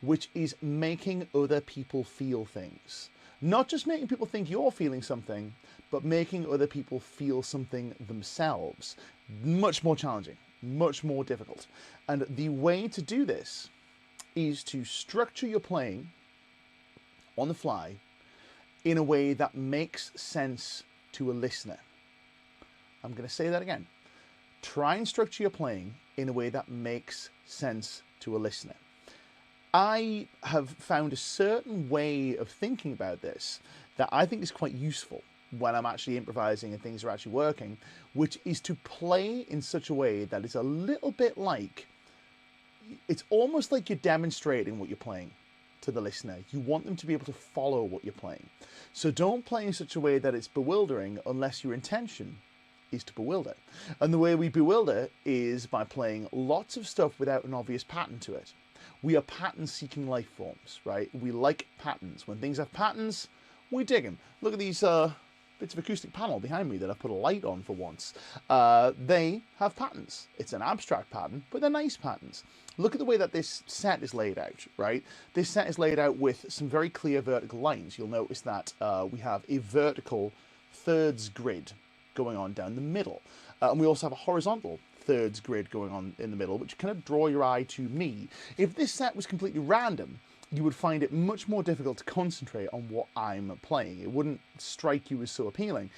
which is making other people feel things. Not just making people think you're feeling something, but making other people feel something themselves. Much more challenging, much more difficult. And the way to do this is to structure your playing on the fly in a way that makes sense to a listener. I'm going to say that again. Try and structure your playing in a way that makes sense to a listener. I have found a certain way of thinking about this that I think is quite useful when I'm actually improvising and things are actually working, which is to play in such a way that it's a little bit like, it's almost like you're demonstrating what you're playing to the listener. You want them to be able to follow what you're playing. So don't play in such a way that it's bewildering unless your intention is to bewilder. And the way we bewilder is by playing lots of stuff without an obvious pattern to it. We are pattern-seeking life forms, right? We like patterns. When things have patterns, we dig them. Look at these bits of acoustic panel behind me that I put a light on for once. They have patterns. It's an abstract pattern, but they're nice patterns. Look at the way that this set is laid out, right? This set is laid out with some very clear vertical lines. You'll notice that we have a vertical thirds grid going on down the middle. And we also have a horizontal thirds grid going on in the middle, which kind of draw your eye to me. If this set was completely random, you would find it much more difficult to concentrate on what I'm playing. It wouldn't strike you as so appealing,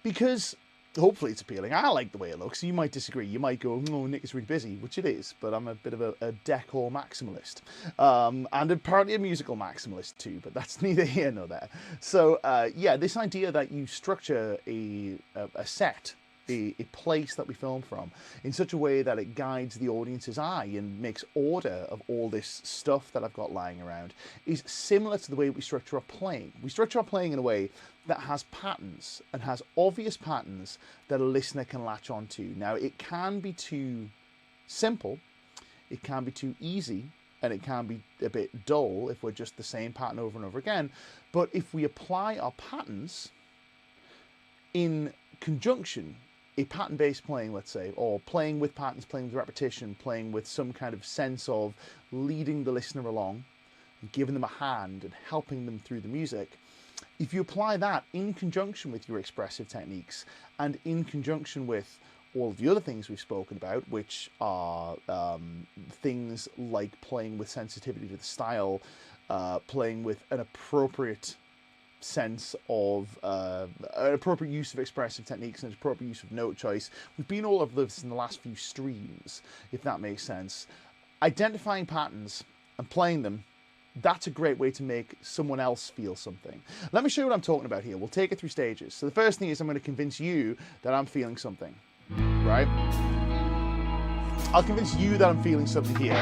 because hopefully it's appealing. I like the way it looks. You might disagree. You might go, oh, Nick is really busy, which it is, but I'm a bit of a decor maximalist. And apparently a musical maximalist too, but that's neither here nor there. So yeah, this idea that you structure a set, a place that we film from, in such a way that it guides the audience's eye and makes order of all this stuff that I've got lying around, is similar to the way we structure our playing. We structure our playing in a way that has patterns and has obvious patterns that a listener can latch onto. Now, it can be too simple, it can be too easy, and it can be a bit dull if we're just the same pattern over and over again. But if we apply our patterns in conjunction, a pattern-based playing, let's say, or playing with patterns, playing with repetition, playing with some kind of sense of leading the listener along, and giving them a hand and helping them through the music, if you apply that in conjunction with your expressive techniques and in conjunction with all of the other things we've spoken about, which are things like playing with sensitivity to the style, playing with an appropriate sense of an appropriate use of expressive techniques and an appropriate use of note choice. We've been all over this in the last few streams, if that makes sense. Identifying patterns and playing them, that's a great way to make someone else feel something. Let me show you what I'm talking about here. We'll take it through stages. So the first thing is I'm going to convince you that I'm feeling something, right? I'll convince you that I'm feeling something here.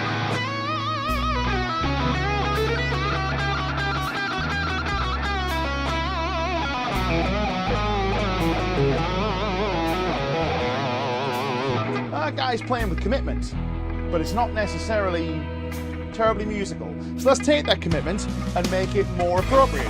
That guy's playing with commitment, but it's not necessarily terribly musical. So let's take that commitment and make it more appropriate.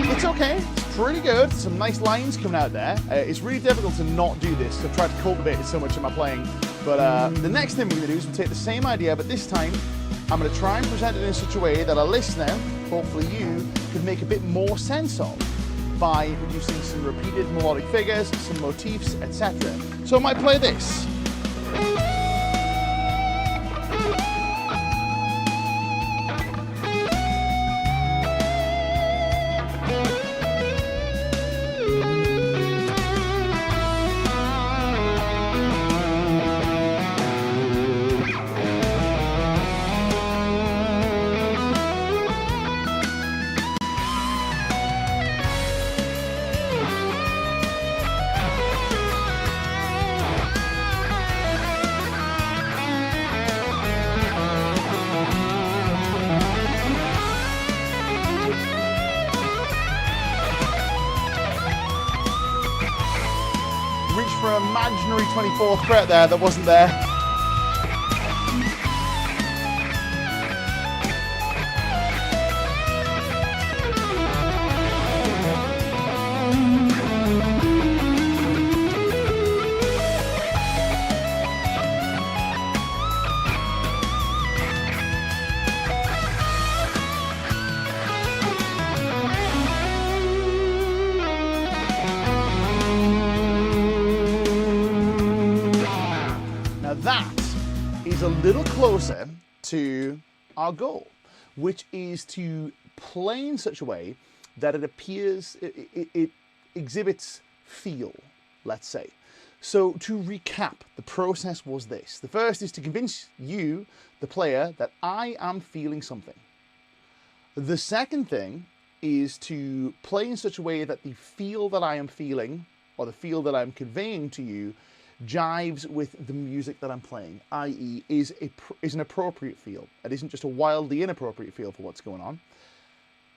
It's okay. Pretty good. Some nice lines coming out there. It's really difficult to not do this. I've tried to cultivate it so much in my playing. But the next thing we're going to do is we'll take the same idea, but this time I'm going to try and present it in such a way that a listener, hopefully you, could make a bit more sense of. by introducing some repeated melodic figures, some motifs, etc. So I might play this. Reach for an imaginary 24th fret there that wasn't there. That is a little closer to our goal, which is to play in such a way that it appears, it exhibits feel, let's say. So to recap, the process was this. The first is to convince you, the player, that I am feeling something. The second thing is to play in such a way that the feel that I am feeling, or the feel that I'm conveying to you, jives with the music that I'm playing, i.e. is an appropriate feel. It isn't just a wildly inappropriate feel for what's going on.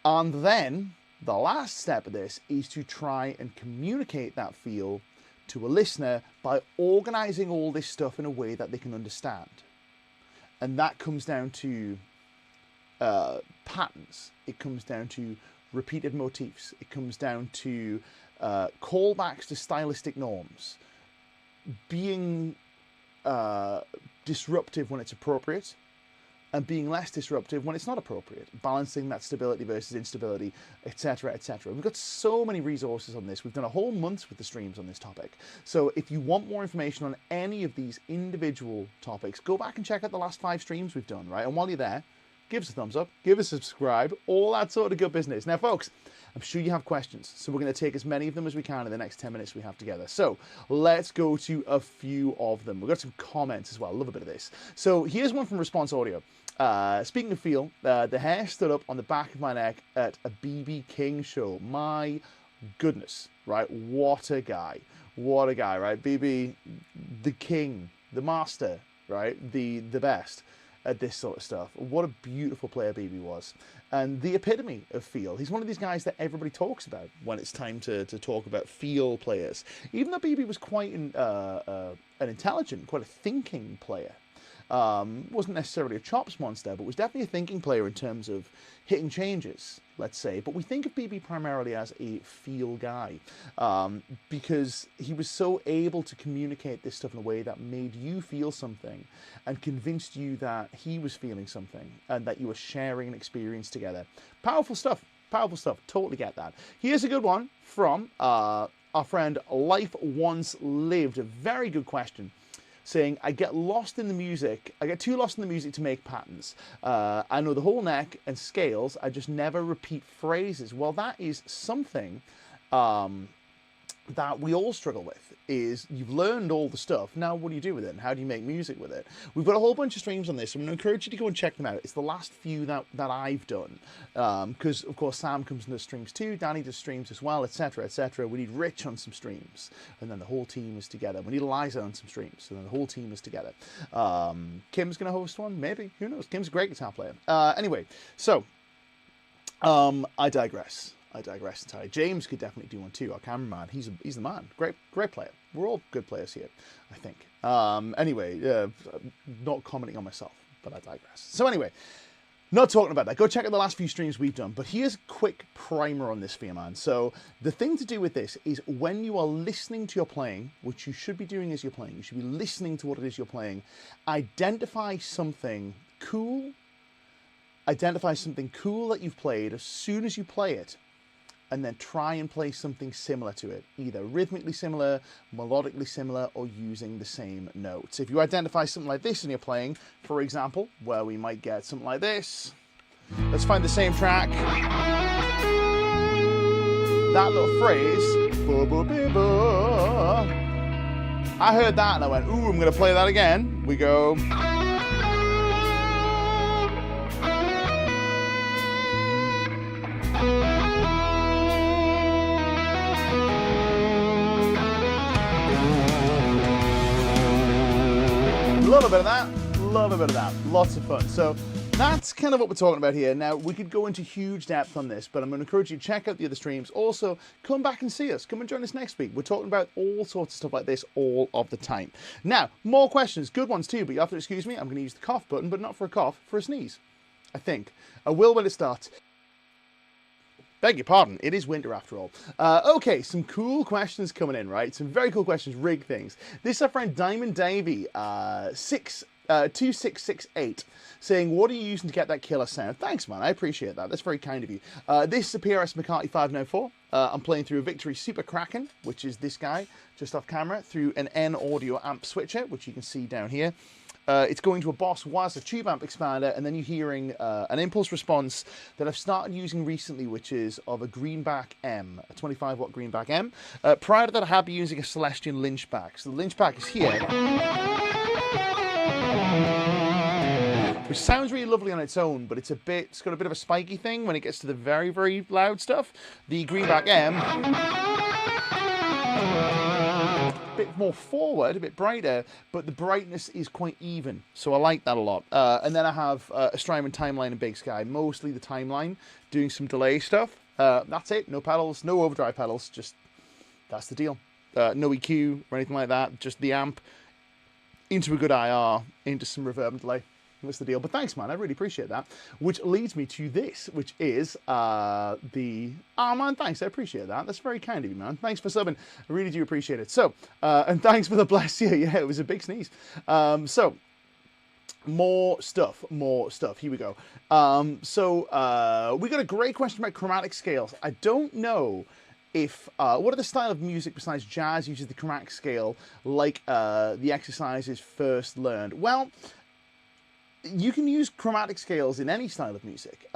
And then the last step of this is to try and communicate that feel to a listener by organizing all this stuff in a way that they can understand. And that comes down to patterns. It comes down to repeated motifs. It comes down to callbacks to stylistic norms. Being disruptive when it's appropriate and being less disruptive when it's not appropriate, balancing that stability versus instability, etc., etc. We've got so many resources on this. We've done a whole month with the streams on this topic. So if you want more information on any of these individual topics, go back and check out the last 5 streams we've done, right? And while you're there, give us a thumbs up, give us a subscribe, all that sort of good business. Now, folks, I'm sure you have questions, so we're going to take as many of them as we can in the next 10 minutes we have together. So let's go to a few of them. We've got some comments as well. I love a bit of this. So here's one from Response Audio. Speaking of feel, the hair stood up on the back of my neck at a BB King show. My goodness, right? What a guy. What a guy, right? BB, the king, the master, right? The best at this sort of stuff. What a beautiful player BB was. And the epitome of feel. He's one of these guys that everybody talks about when it's time to talk about feel players. Even though BB was quite an intelligent, quite a thinking player. Wasn't necessarily a chops monster, but was definitely a thinking player in terms of hitting changes, let's say. But we think of BB primarily as a feel guy, because he was so able to communicate this stuff in a way that made you feel something and convinced you that he was feeling something and that you were sharing an experience together. Powerful stuff. Powerful stuff. Totally get that. Here's a good one from our friend Life Once Lived. A very good question. Saying, I get lost in the music. I get too lost in the music to make patterns. I know the whole neck and scales. I just never repeat phrases. Well, that is something that we all struggle with, is you've learned all the stuff. Now, what do you do with it? And how do you make music with it? We've got a whole bunch of streams on this. So I'm going to encourage you to go and check them out. It's the last few that I've done. Because, of course, Sam comes into streams too. Danny does streams as well, etc., etc. We need Rich on some streams. And then the whole team is together. We need Eliza on some streams. And then the whole team is together. Kim's going to host one? Maybe. Who knows? Kim's a great guitar player. Anyway, so I digress. Entirely. James could definitely do one too. Our cameraman, he's the man. Great player. We're all good players here, I think. Anyway, not commenting on myself, but I digress. So anyway, not talking about that. Go check out the last few streams we've done. But here's a quick primer on this for you, man. So the thing to do with this is when you are listening to your playing, which you should be doing as you're playing, you should be listening to what it is you're playing. Identify something cool. Identify something cool that you've played as soon as you play it. and then try and play something similar to it, either rhythmically similar, melodically similar, or using the same notes. If you identify something like this and you're playing, for example, where we might get something like this, let's find the same track. That little phrase, I heard that and I went, ooh, I'm going to play that again. We go. A little bit of that, a little bit of that, lots of fun. So that's kind of what we're talking about here. Now, we could go into huge depth on this, but I'm going to encourage you to check out the other streams. Also, come back and see us. Come and join us next week. We're talking about all sorts of stuff like this all of the time. Now, more questions, good ones too, but you have to excuse me. I'm going to use the cough button, but not for a cough, for a sneeze, I think. I will when it starts. Beg your pardon, it is winter after all. Okay, some cool questions coming in, right? Some very cool questions, rig things. This is our friend Diamond Davey, 2668, saying, what are you using to get that killer sound? Thanks, man, I appreciate that. That's very kind of you. This is a PRS McCarthy 594. I'm playing through a Victory Super Kraken, which is this guy, just off camera, through an N audio amp switcher, which you can see down here. It's going to a Boss Wazza tube amp expander, and then you're hearing an impulse response that I've started using recently, which is of a Greenback M, a 25-watt Greenback M. Prior to that, I have been using a Celestion Lynchback. So the Lynchback is here, which sounds really lovely on its own, but it's got a bit of a spiky thing when it gets to the very, very loud stuff. The Greenback M, a bit more forward, a bit brighter, but the brightness is quite even, so I like that a lot. And then I have a Strymon Timeline and Big Sky, mostly the Timeline, doing some delay stuff. That's it, no pedals, no overdrive pedals, just that's the deal. No EQ or anything like that, just the amp into a good IR, into some reverb and delay. That's the deal. But thanks, man. I really appreciate that. Which leads me to this, which is oh, man, thanks. I appreciate that. That's very kind of you, man. Thanks for subbing. I really do appreciate it. So, and thanks for the bless you. Yeah, it was a big sneeze. So, more stuff. Here we go. We got a great question about chromatic scales. I don't know if what are the style of music besides jazz uses the chromatic scale like the exercises first learned? Well, you can use chromatic scales in any style of music,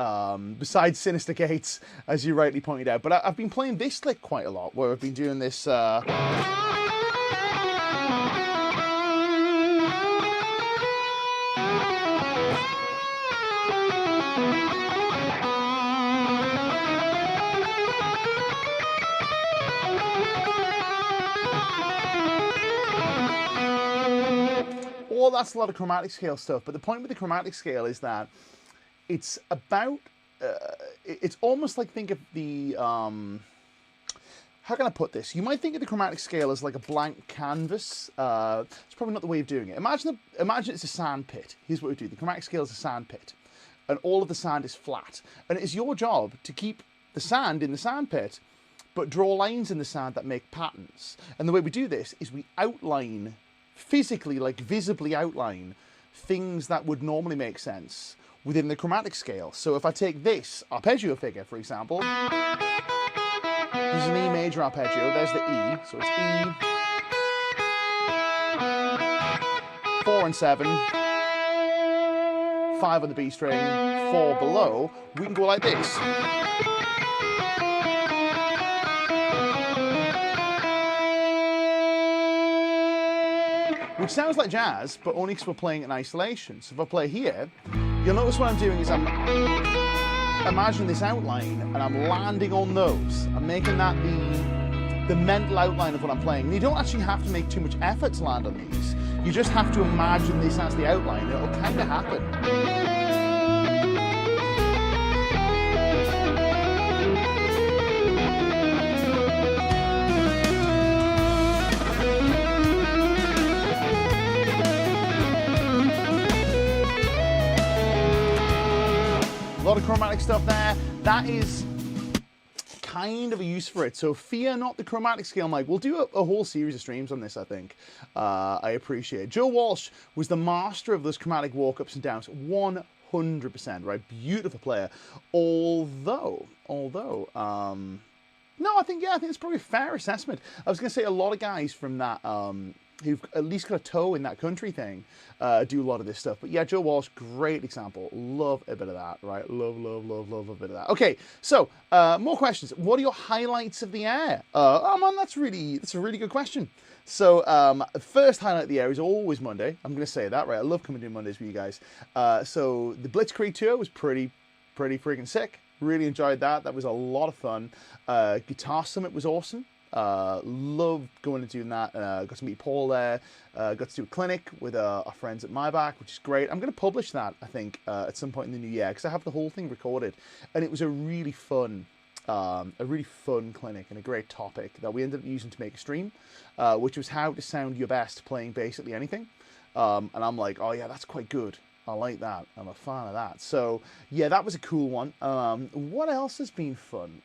besides Sinister Gates, as you rightly pointed out. But I've been playing this lick quite a lot, where I've been doing this. Well, that's a lot of chromatic scale stuff, but the point with the chromatic scale is that it's about, it's almost like, think of the, how can I put this? You might think of the chromatic scale as like a blank canvas. It's probably not the way of doing it. Imagine it's a sand pit. Here's what we do. The chromatic scale is a sand pit, and all of the sand is flat. And it is your job to keep the sand in the sand pit, but draw lines in the sand that make patterns. And the way we do this is we outline physically, like visibly outline things that would normally make sense within the chromatic scale. So if I take this arpeggio figure, for example, this is an E major arpeggio, there's the E, so it's E, 4 and 7, 5 on the B string, 4 below, we can go like this. Which sounds like jazz, but only because we're playing in isolation. So if I play here, you'll notice what I'm doing is I'm imagining this outline and I'm landing on those. I'm making that the mental outline of what I'm playing. And you don't actually have to make too much effort to land on these. You just have to imagine this as the outline. It'll kind of happen. A lot of chromatic stuff there. That is kind of a use for it. So fear not the chromatic scale, Mike. We'll do a whole series of streams on this, I think. I appreciate it. Joe Walsh was the master of those chromatic walk-ups and downs. 100%, right? Beautiful player. Although, No, I think it's probably a fair assessment. I was going to say a lot of guys from that who've at least got a toe in that country thing do a lot of this stuff. But yeah, Joe Walsh, great example. Love a bit of that, right? Love a bit of that. Okay, so more questions. What are your highlights of the year? Oh man, that's a really good question. So first highlight of the year is always Monday. I'm going to say that, right? I love coming to Mondays with you guys. So the Blitzkrieg tour was pretty freaking sick. Really enjoyed that. That was a lot of fun. Guitar Summit was awesome. Loved going and doing that. Got to meet Paul there. Got to do a clinic with our friends at MyBack, which is great. I'm going to publish that, I think, at some point in the new year, because I have the whole thing recorded. And it was a really fun clinic and a great topic that we ended up using to make a stream, which was how to sound your best playing basically anything. And I'm like, oh yeah, that's quite good. I like that. I'm a fan of that. So yeah, that was a cool one. What else has been fun?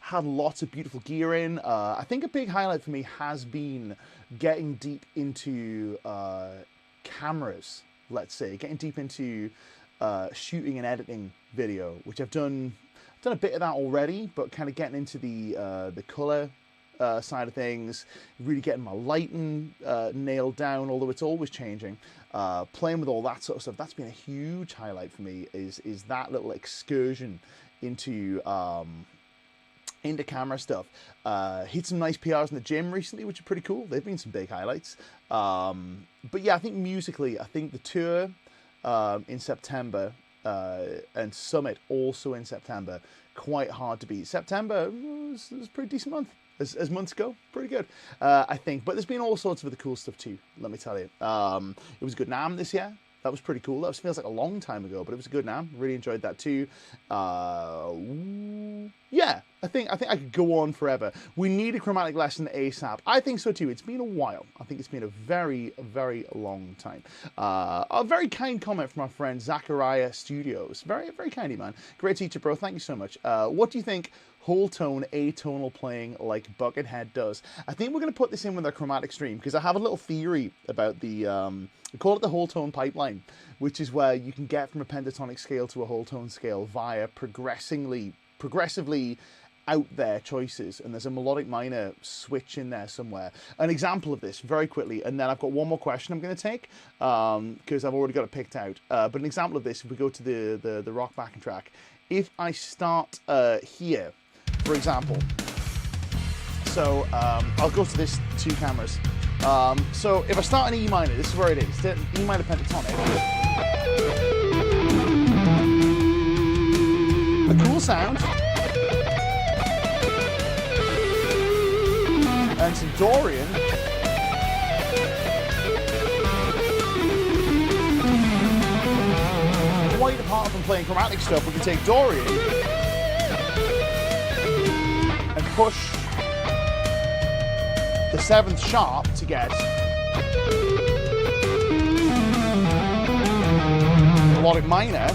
Had lots of beautiful gear in. I think a big highlight for me has been getting deep into cameras, let's say. Getting deep into shooting and editing video, which I've done a bit of that already, but kind of getting into the color side of things, really getting my lighting nailed down, although it's always changing. Playing with all that sort of stuff, that's been a huge highlight for me, is that little excursion into camera stuff. Hit some nice PRs in the gym recently, which are pretty cool. They've been some big highlights. But yeah, I think musically, I think the tour in September and Summit also in September, quite hard to beat. September was a pretty decent month. As months go, pretty good, I think. But there's been all sorts of other cool stuff too, let me tell you. It was a good NAMM this year. That was pretty cool. That feels like a long time ago, but it was a good NAMM. Really enjoyed that too. Yeah, I think I could go on forever. We need a chromatic lesson ASAP. I think so too. It's been a while. I think it's been a very long time. A very kind comment from our friend Zachariah Studios. Very kindly, man. Great teacher, bro. Thank you so much. What do you think whole tone atonal playing like Buckethead does? I think we're going to put this in with our chromatic stream, because I have a little theory about the we call it the whole tone pipeline, which is where you can get from a pentatonic scale to a whole tone scale via progressively out there choices, and there's a melodic minor switch in there somewhere. An example of this very quickly, and then I've got one more question I'm going to take, because I've already got it picked out. But an example of this, if we go to the rock backing track, if I start here, for example, so I'll go to this two cameras. So if I start in E minor, this is where it is, E minor pentatonic. A cool sound. And some Dorian. Quite apart from playing chromatic stuff, we can take Dorian and push the 7th sharp to get melodic minor,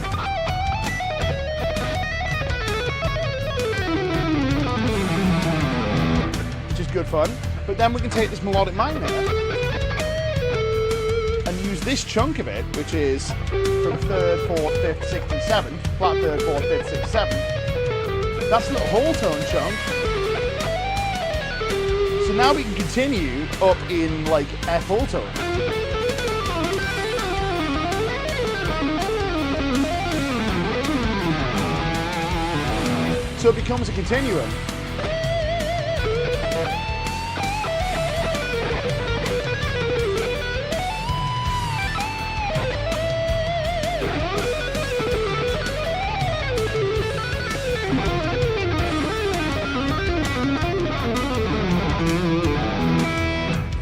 which is good fun. But then we can take this melodic minor and use this chunk of it, which is from 3rd, 4th, 5th, 6th, and 7th, flat 3rd, 4th, 5th, 6th, 7th. That's a little whole tone chunk. So now we can continue up in like F whole tone. So it becomes a continuum.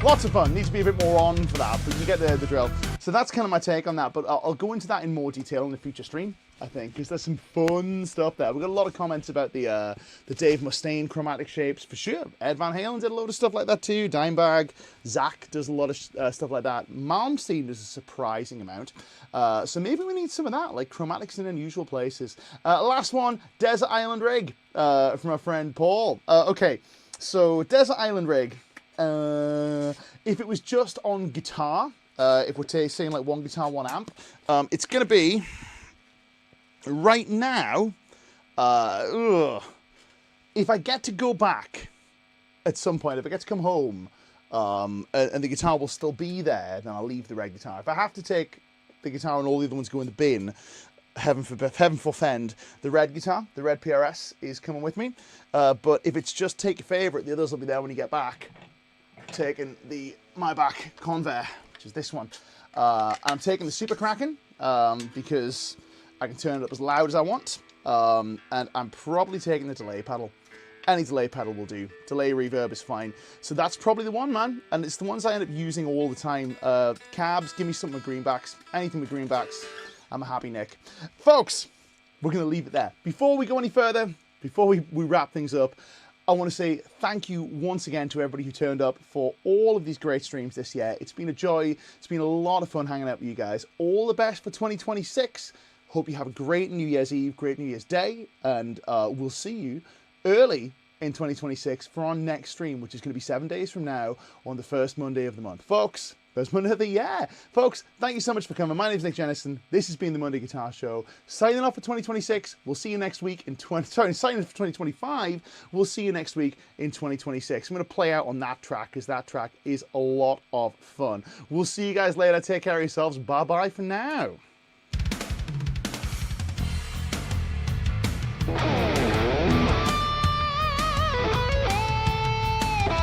Lots of fun. Needs to be a bit more on for that, but you get the drill. So that's kind of my take on that, but I'll go into that in more detail in the future stream, I think, because there's some fun stuff there. We've got a lot of comments about the Dave Mustaine chromatic shapes, for sure. Ed Van Halen did a load of stuff like that too. Dimebag, Zach does a lot of stuff like that. Malmsteen does a surprising amount. So maybe we need some of that, like chromatics in unusual places. Last one, Desert Island Rig, from our friend Paul. Okay, so Desert Island Rig. If it was just on guitar, if we're saying like one guitar, one amp, it's going to be, right now, if I get to go back at some point, if I get to come home, and the guitar will still be there, then I'll leave the red guitar. If I have to take the guitar and all the other ones go in the bin, heaven forfend, the red guitar, the red PRS is coming with me. But if it's just take your favourite, the others will be there when you get back. Taking the Maybach Convair, which is this one. I'm taking the Super Kraken because I can turn it up as loud as I want. And I'm probably taking the delay pedal. Any delay pedal will do. Delay reverb is fine. So that's probably the one, man. And it's the ones I end up using all the time. Cabs, give me something with greenbacks. Anything with greenbacks, I'm a happy Nick. Folks, we're going to leave it there. Before we go any further, before we wrap things up, I want to say thank you once again to everybody who turned up for all of these great streams this year. It's been a joy. It's been a lot of fun hanging out with you guys. All the best for 2026. Hope you have a great New Year's Eve, great New Year's Day, and we'll see you early in 2026 for our next stream, which is going to be 7 days from now on the first Monday of the month. Folks, first Monday of the year. Folks, thank you so much for coming. My name is Nick Jennison. This has been the Monday Guitar Show. Signing off for 2026. We'll see you next week in signing off for 2025. We'll see you next week in 2026. I'm going to play out on that track because that track is a lot of fun. We'll see you guys later. Take care of yourselves. Bye-bye for now.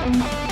Thank you.